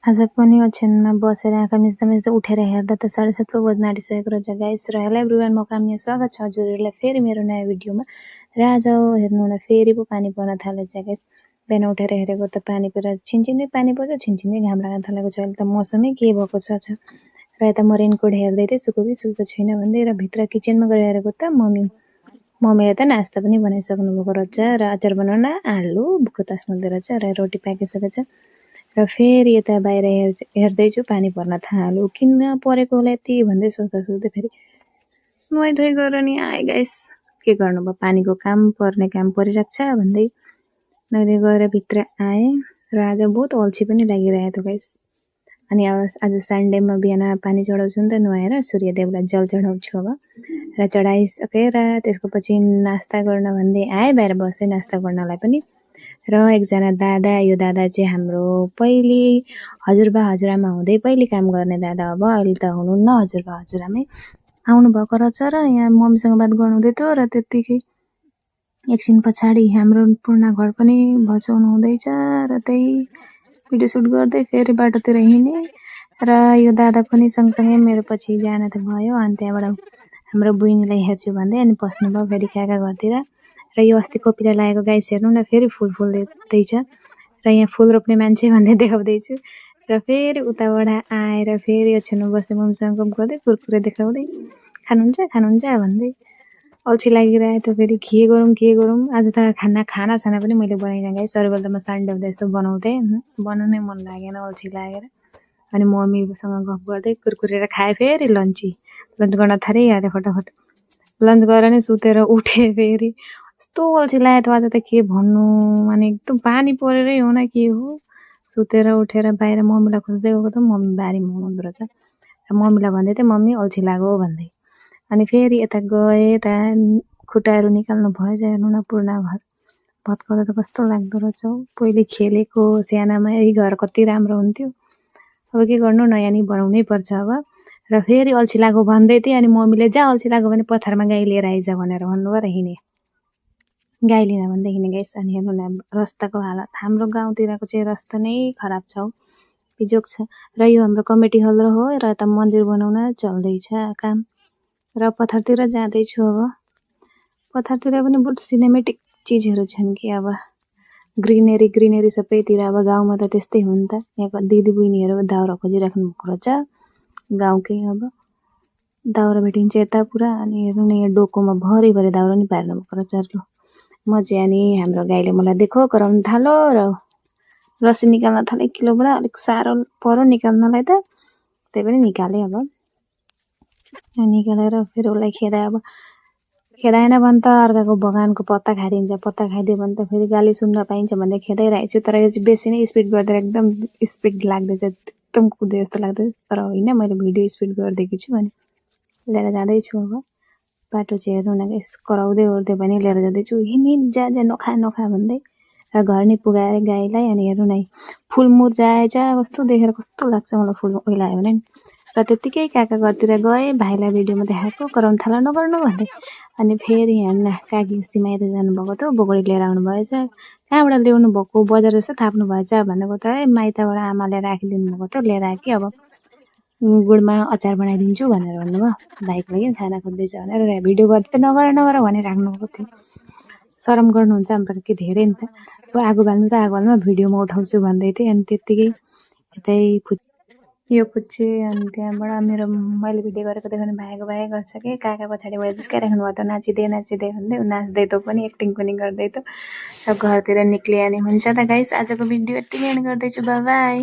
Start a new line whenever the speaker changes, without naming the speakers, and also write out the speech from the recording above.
आज पनि ओछ्यानमा बसेर आँखा मिच्दा मिच्दा उठेर हेर्दा त 7:30 पो बज्न आँटिसकेको रहेछ गाइस। र हेलो एभ्रिवान, म काम्या, स्वागत छ हजुरहरूलाई फेरि मेरो नयाँ भिडियोमा। र आज हेर्नु न, फेरि पो पानी पर्न थालेछ गाइस। बिहान उठेर हेरेको त पानी परेर छिनछिनै पानी पर्छ, छिनछिनै घाम लाग्न थालेको छ। अहिले त मौसमै के भएको छ। र यता म रेनकोट हेर्दै थिएँ, सुको कि सुको छैन भन्दै। र भित्र किचनमा गएर हेरेको त मम्मीले त नास्ता पनि बनाइसक्नु भएको रहेछ। र अचार बनाउन आलु बुक्रो तास्नु रहेछ। र रोटी पाकिसकेको छ। र फेरि यता बाहिर हेर्दैछु, पानी पर्न थाल्यो। किन परेको होला यति भन्दै सोच्दा फेरि नुहाइधुवाइ गरेर नि आएँ गाइस। के गर्नु भयो, पानीको काम, पर्ने काम परिरहेको छ भन्दै नुहाइधुवाइ गरेर भित्र आएँ। र आज बहुत अल्छी पनि लागिरहेको थियो गाइस। अनि आज सन्डेमा बिहान पानी चढाउँछु नि त नुहाएर, सूर्यदेवलाई जल चढाउँछु अब। र चढाइसकेर त्यसको पछि नास्ता गर्न भन्दै आएँ, बाहिर बसेँ नास्ता गर्नलाई पनि। र एकजना दादा, यो दादा चाहिँ हाम्रो पहिले हजुरबा हजुरआमा हुँदै पहिले काम गर्ने दादा। अब अहिले त हुनुहुन्न हजुरबा हजुरआमै आउनुभएको रहेछ। र यहाँ मम्मीसँग बात गर्नु हुँदै थियो। र त्यत्तिकै एकछिन पछाडि हाम्रो पूर्ण घर पनि भचाउनु हुँदैछ। र त्यही भिडियो सुट गर्दै फेरि बाटोतिर हिँडेँ। र यो दादा पनि सँगसँगै मेरो पछि जान त भयो। अनि त्यहाँबाट हाम्रो बहिनीलाई हेर्छु भन्दै अनि पस्नुभयो फेरि काका घरतिर। र यो अस्ति कोपिला लागेको गाइस हेर्नु न, फेरि फुल फुल्दैछ। र यहाँ फुल रोप्ने मान्छे भन्दै देखाउँदैछु। र फेरि उताबाट आएर फेरि ओछ्यानमा बसेँ, मम्मीसँग गफ गर्दै कुरकुरे देखाउँदै खानुहुन्छ भन्दै। अल्छी लागिरहेको थियो, फेरि के गरौँ। आज त खाना पनि मैले बनाइनँ गाइस। अरू बेला त म सन्डे हुँदा यसो बनाउँथेँ, बनाउनै मन लागेन, अल्छी लागेर। अनि मम्मीसँग गफ गर्दै कुरकुरे खाएँ। फेरि लन्च गर्न थालिहालेँ फटाफट। लन्च गरेर नै सुतेर उठेँ। फेरि यस्तो अल्छी लागेको थियो आज त, के भन्नु। अनि एकदम पानी परेरै हो न के हो। सुतेर उठेर बाहिर मम्मीलाई खोज्दै गएको त मम्मी बारीमा हुनुहुँदो रहेछ। र मम्मीलाई भन्दै थिएँ मम्मी अल्छी लाग्यो भन्दै। अनि फेरि यता गएँ, त्यहाँ खुट्टाहरू निकाल्नु भएछ। हेर्नु न, पूर्ण घर भत्काउँदा त कस्तो लाग्दो रहेछ हौ। पहिले खेलेको सानामा यही घर कति राम्रो हुन्थ्यो। अब के गर्नु, नयाँ नि बनाउनै पर्छ अब। र फेरि अल्छी लाग्यो भन्दै थिएँ। अनि मम्मीले जा अल्छी लाग्यो भने पथारमा गाई लिएर आइज भनेर भन्नुभयो। र हिँडेँ, गाई लिन भन्दै हिँडेँ गाइस। अनि हेर्नु न रस्ताको हालत, हाम्रो गाउँतिरको चाहिँ रस्ता नै खराब छ हौ, बिजोग छ। र यो हाम्रो कमिटी हल हो। र यता मन्दिर बनाउन चल्दैछ काम। र पथारतिर जाँदैछु अब। पथारतिर पनि बहुत सिनेमेटिक चिजहरू छन् कि अब ग्रिनेरी सबैतिर। अब गाउँमा त त्यस्तै हो नि त। यहाँको दिदी बहिनीहरू दाउरा खोजिराख्नु भएको रहेछ गाउँकै। अब दाउरा भेटिन्छ यता पुरा। अनि हेर्नु न, यहाँ डोकोमा भरि दाउरा नि पार्नु भएको रहेछ। म चाहिँ अनि हाम्रो गाईले मलाई देखो कराउनु थाल्यो। र रस्सी निकाल्न थालेँ किलोबाट, अलिक साह्रो पर्यो निकाल्नलाई त, त्यही पनि निकालेँ। अब निकालेर फेरि उसलाई खेदाएन भने त अर्काको बगानको पत्ता खाइदिन्छ, पत्ता खाइदियो भने त फेरि गाली सुन्न पाइन्छ भन्दै खेदाइरहेको छु। तर यो चाहिँ बेसी नै स्पिड गर्दै एकदम स्पिड लाग्दैछ, एकदम कुदे जस्तो लाग्दैछ। तर होइन, मैले भिडियो स्पिड गरिदिएको छु अनि लिएर जाँदैछु। अब बाटो चाहिँ हेर्नु न गाइस, कराउँदै ओर्दै पनि लिएर जाँदैछु। हिँड जा नखा भन्दै। र घर नै पुगाएर गाईलाई। अनि हेर्नु न, फुल मुर्झाएछ, कस्तो देखेर कस्तो लाग्छ मलाई फुल ओइलायो भने नि। र त्यत्तिकै काका घरतिर गएँ, भाइलाई भिडियोमा देखाएको कराउनु थाल्यो नगर्नु भन्दै। अनि फेरि हेर्नु न, काकी अस्ति माइत जानुभएको थियो, बोगडी लिएर आउनु भएछ। कहाँबाट ल्याउनु भएको, बजार जस्तो थाप्नु भएछ भनेको त माइतबाट आमाले राखिदिनु भएको थियो, लिएर आएँ कि। अब गुडमा अचार बनाइदिन्छु भनेर भन्नुभयो, भाइको लागि खाना खोज्दैछ भनेर। भिडियो गर्दै त नगर भनेर राख्नुभएको थियो। शरम गर्नुहुन्छ हाम्रो के धेरै नि त। अब आगो बाल्नुमा भिडियोमा उठाउँछु भन्दै थिएँ। अनि त्यत्तिकै यतै यो पुच्छे। अनि त्यहाँबाट मैले भिडियो गरेको देखाउने भाइ गर्छ कि काका पछाडिबाट जिस्काइराख्नु भएको थियो, नाचिदे भन्दै। नाच्दै त पनि एक्टिङ पनि गर्दै त। र घरतिर निक्लिए। अनि हुन्छ त गाइस, आजको भिडियो यतिमै एन्ड गर्दैछु। By by.